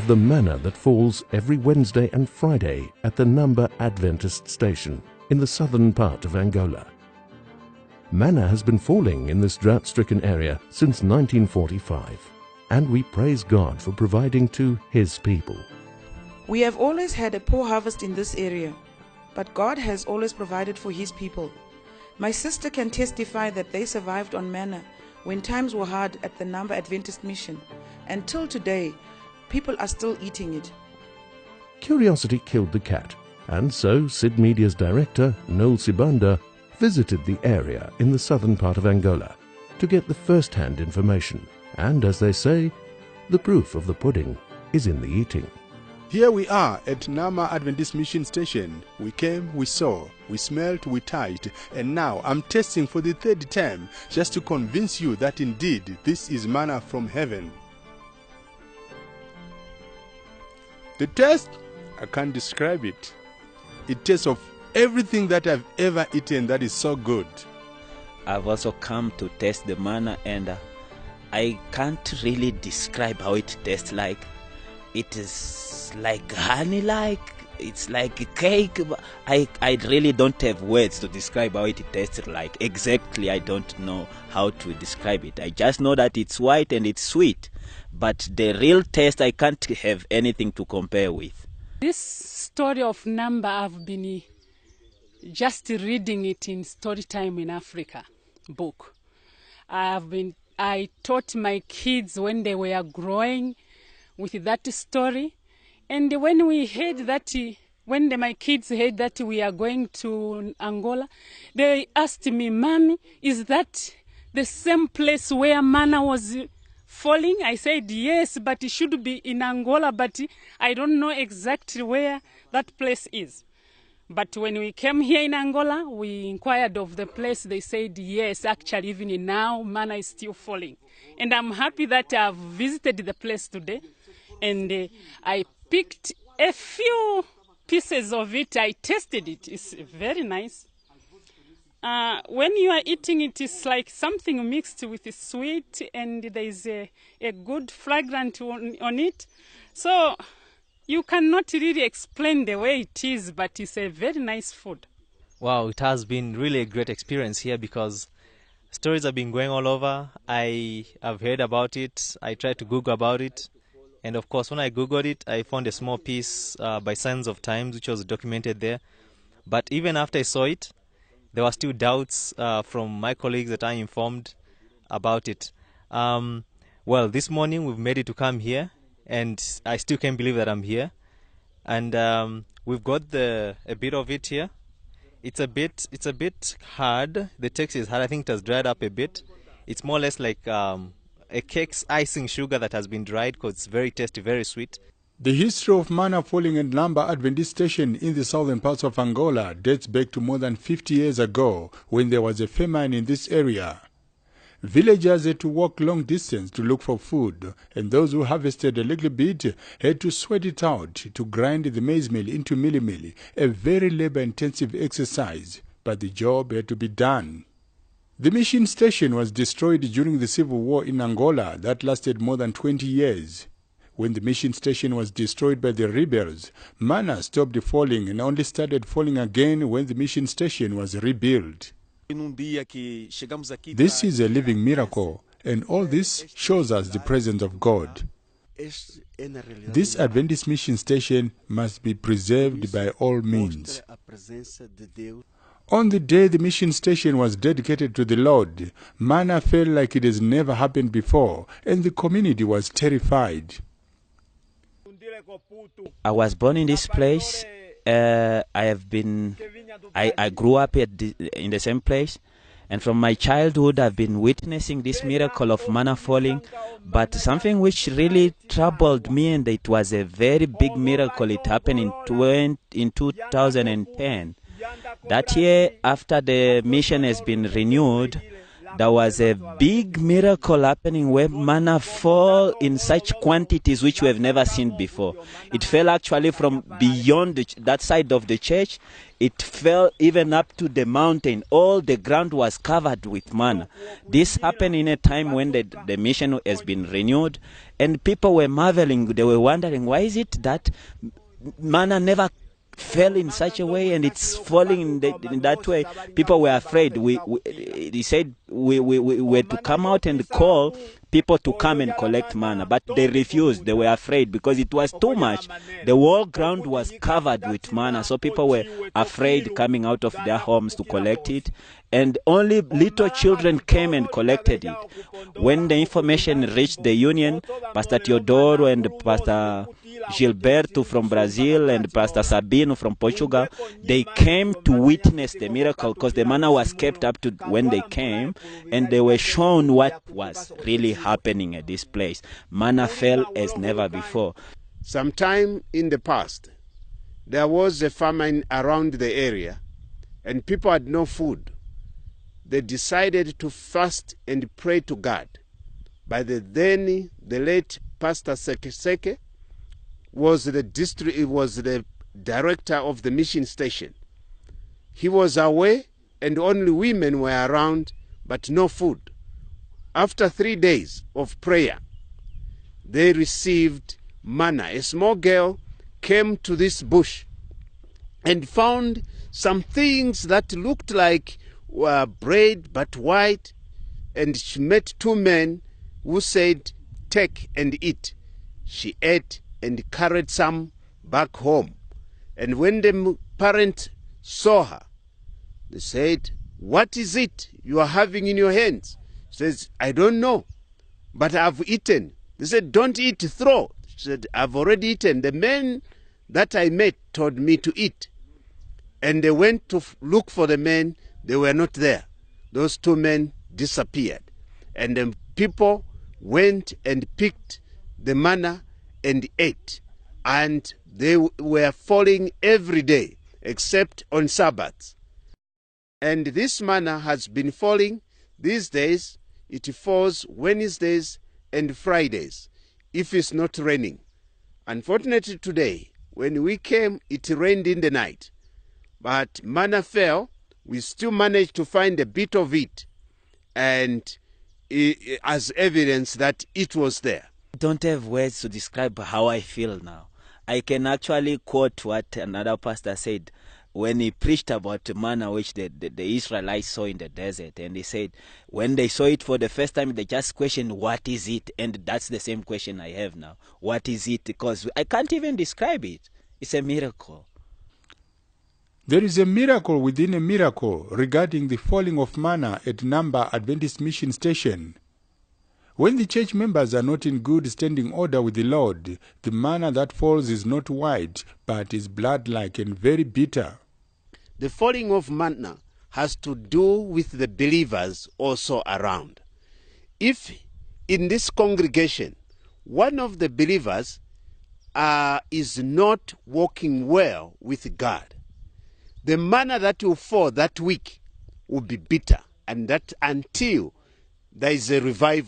of the manna that falls every Wednesday and Friday at the Number Adventist Station in the southern part of Angola. Manna has been falling in this drought-stricken area since 1945, and we praise God for providing to His people. We have always had a poor harvest in this area, but God has always provided for His people. My sister can testify that they survived on manna when times were hard at the Number Adventist Mission. Until today, people are still eating it. Curiosity killed the cat, and so Sid Media's director, Noel Sibanda, visited the area in the southern part of Angola to get the first-hand information. And as they say, the proof of the pudding is in the eating. Here we are at Manna Adventist Mission Station. We came, we saw, we smelled, we touched, and now I'm tasting for the third time just to convince you that indeed this is manna from heaven. The taste, I can't describe it. It tastes of everything that I've ever eaten that is so good. I've also come to taste the manna, and I can't really describe how it tastes like. It is like honey-like, it's like a cake. I really don't have words to describe how it tastes like. Exactly, I don't know how to describe it. I just know that it's white and it's sweet. But the real taste, I can't have anything to compare with. This story of Number, I've been just reading it in Storytime in Africa book. I taught my kids when they were growing with that story, and when my kids heard that we are going to Angola, they asked me, "Mommy, is that the same place where manna was falling?" I said, "Yes, but it should be in Angola, but I don't know exactly where that place is." But when we came here in Angola, we inquired of the place. They said, yes, actually, even now, manna is still falling. And I'm happy that I've visited the place today. And I picked a few pieces of it. I tasted it. It's very nice. When you are eating it, it's like something mixed with sweet, and there is a good fragrance on it. So you cannot really explain the way it is, but it's a very nice food. Wow, it has been really a great experience here because stories have been going all over. I have heard about it. I tried to Google about it. And of course, when I Googled it, I found a small piece by Signs of Times, which was documented there. But even after I saw it, there were still doubts from my colleagues that I informed about it. Well, this morning we've made it to come here, and I still can't believe that I'm here. And we've got a bit of it here. It's a bit hard. The text is hard. I think it has dried up a bit. It's more or less like a cake's icing sugar that has been dried because it's very tasty, very sweet. The history of manna falling at Number Adventist Station in the southern parts of Angola dates back to more than 50 years ago when there was a famine in this area. Villagers had to walk long distance to look for food, and those who harvested a little bit had to sweat it out to grind the maize meal into mealie, a very labor-intensive exercise, but the job had to be done. The mission station was destroyed during the civil war in Angola that lasted more than 20 years. When the mission station was destroyed by the rebels, manna stopped falling and only started falling again when the mission station was rebuilt. This is a living miracle, and all this shows us the presence of God. This Adventist mission station must be preserved by all means. On the day the mission station was dedicated to the Lord, manna fell like it has never happened before, and the community was terrified. I was born in this place. I grew up in the same place, and from my childhood I've been witnessing this miracle of manna falling. But something which really troubled me, and it was a very big miracle, it happened in 2010. That year, after the mission has been renewed, there was a big miracle happening where manna fell in such quantities which we have never seen before. It fell actually from beyond that side of the church. It fell even up to the mountain. All the ground was covered with manna. This happened in a time when the mission has been renewed, and people were marveling. They were wondering, why is it that manna never fell in such a way and it's falling in that way? People were afraid. He said we were to come out and call people to come and collect manna, but they refused. They were afraid because it was too much. The whole ground was covered with manna, so people were afraid coming out of their homes to collect it, and only little children came and collected it. When the information reached the union, Pastor Teodoro and Pastor Gilberto from Brazil and Pastor Sabino from Portugal, they came to witness the miracle because the manna was kept up to when they came, and they were shown what was really happening at this place. Manna fell as never before. Sometime in the past, there was a famine around the area and people had no food. They decided to fast and pray to God. By the late Pastor Seke was the director of the mission station. He was away and only women were around, but no food. After 3 days of prayer, they received manna. A small girl came to this bush and found some things that looked like bread but white, and she met 2 men who said, "Take and eat." She ate and carried some back home. And when the parents saw her, they said, "What is it you are having in your hands?" She says, "I don't know, but I've eaten." They said, "Don't eat, throw." She said, "I've already eaten. The men that I met told me to eat." And they went to look for the men. They were not there. Those 2 men disappeared. And the people went and picked the manna and ate. And they were falling every day except on Sabbaths. And this manna has been falling these days. It falls Wednesdays and Fridays if it's not raining. Unfortunately today, when we came, it rained in the night. But manna fell. We still managed to find a bit of it, and as evidence that it was there. I don't have words to describe how I feel now. I can actually quote what another pastor said when he preached about manna which the Israelites saw in the desert. And he said when they saw it for the first time, they just questioned, what is it? And that's the same question I have now. What is it? Because I can't even describe it. It's a miracle. There is a miracle within a miracle regarding the falling of manna at Namba Adventist Mission Station. When the church members are not in good standing order with the Lord, the manna that falls is not white, but is blood-like and very bitter. The falling of manna has to do with the believers also around. If in this congregation, one of the believers is not walking well with God, the manna that will fall that week will be bitter, and that until there is a revival.